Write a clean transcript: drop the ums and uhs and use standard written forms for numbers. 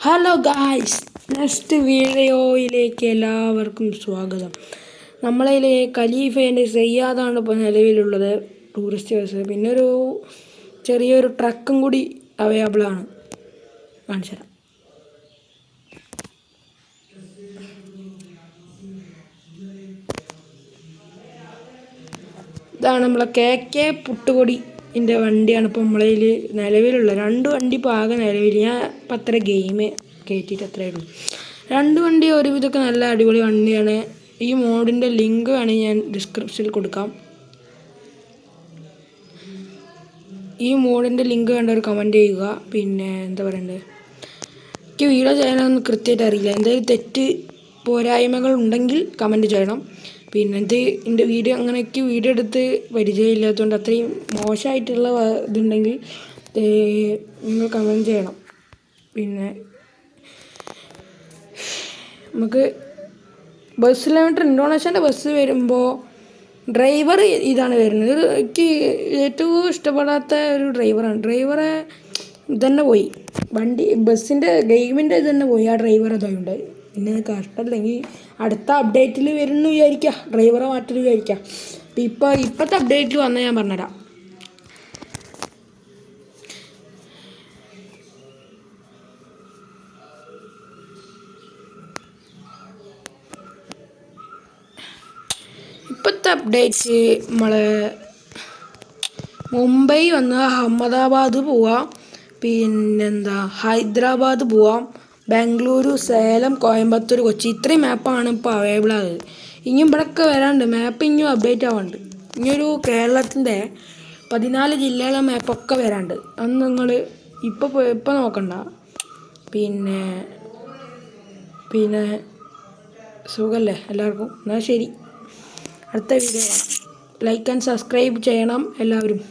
Hello guys, next വീഡിയോയിലേക്ക് എല്ലാവർക്കും സ്വാഗതം. നമ്മളതിൽ ഖലീഫേൻ്റെ സയ്യാദാണ് ഇപ്പോൾ നിലവിലുള്ളത് ടൂറിസ്റ്റ് ബസ്. പിന്നെ ഒരു ചെറിയൊരു ട്രക്കും കൂടി അവൈലബിളാണ്. കാണിച്ചു തരാം. ഇതാണ് നമ്മളെ കെ പുട്ടുകൊടിൻ്റെ വണ്ടിയാണ് ഇപ്പോൾ നമ്മളതിൽ നിലവിലുള്ള. 2 വണ്ടി ഇപ്പോൾ ആകെ നിലവിൽ. ഞാൻ ഇപ്പം അത്ര ഗെയിം കയറ്റിയിട്ട് അത്രയേ ഉള്ളൂ. 2 വണ്ടി ഒരുവിധമൊക്കെ നല്ല അടിപൊളി വണ്ടിയാണ്. ഈ മോഡിൻ്റെ ലിങ്ക് വേണമെങ്കിൽ ഞാൻ ഡിസ്ക്രിപ്ഷനിൽ കൊടുക്കാം. ഈ മോഡിൻ്റെ ലിങ്ക് വേണ്ടവർ കമൻറ്റ് ചെയ്യുക. പിന്നെ എന്താ പറയണ്ടത്, എനിക്ക് വീഡിയോ ചെയ്യാനൊന്നും കൃത്യമായിട്ട് അറിയില്ല. എന്തെങ്കിലും തെറ്റ് പോരായ്മകൾ ഉണ്ടെങ്കിൽ കമൻറ്റ് ചെയ്യണം. പിന്നെ എൻ്റെ വീഡിയോ അങ്ങനെയൊക്കെ വീഡിയോ എടുത്ത് പരിചയമില്ലാത്തതുകൊണ്ട് അത്രയും മോശമായിട്ടുള്ള ഇതുണ്ടെങ്കിൽ നിങ്ങൾ കമൻറ്റ് ചെയ്യണം. പിന്നെ നമുക്ക് ബസ് കിലോമീറ്റർ ഇൻഡോനേഷ്യൻ്റെ ബസ് വരുമ്പോൾ ഡ്രൈവർ ഇതാണ് വരുന്നത്. എനിക്ക് ഏറ്റവും ഇഷ്ടപ്പെടാത്ത ഒരു ഡ്രൈവറെ ഇതന്നെ പോയി. ബസ്സിൻ്റെ ഗെയിമിൻ്റെ ഇതന്നെ പോയി. ആ ഡ്രൈവർ അതുകൊണ്ട് പിന്നെ കഷ്ടമല്ലെങ്കിൽ അടുത്ത അപ്ഡേറ്റിൽ വരുമെന്ന് വിചാരിക്കുക. ഡ്രൈവറെ മാറ്റൽ വിചാരിക്കാം. ഇപ്പോഴത്തെ അപ്ഡേറ്റിൽ വന്നാൽ ഞാൻ പറഞ്ഞുതരാം. ഇപ്പോഴത്തെ അപ്ഡേറ്റ് മുംബൈ വന്ന് അഹമ്മദാബാദ് പോവാം, പിന്നെന്താ ഹൈദരാബാദ് പോവാം, ബാംഗ്ലൂരു, സേലം, കോയമ്പത്തൂർ, കൊച്ചി. ഇത്രയും മാപ്പാണ് ഇപ്പോൾ അവൈലബിൾ ആകുന്നത്. ഇനിയും ഇവിടെയൊക്കെ വരാനുണ്ട്. മാപ്പ് ഇനിയും അപ്ഡേറ്റ് ആവാനുണ്ട്. ഇനിയൊരു കേരളത്തിൻ്റെ 14 ജില്ലയിലെ മാപ്പൊക്കെ വരാനുണ്ട്. അന്ന് നിങ്ങൾ ഇപ്പോൾ നോക്കണ്ട. പിന്നെ സുഖമല്ലേ എല്ലാവർക്കും? എന്നാൽ ശരി, അടുത്ത വീഡിയോ കാണാം. ലൈക്ക് ആൻഡ് സബ്സ്ക്രൈബ് ചെയ്യണം എല്ലാവരും.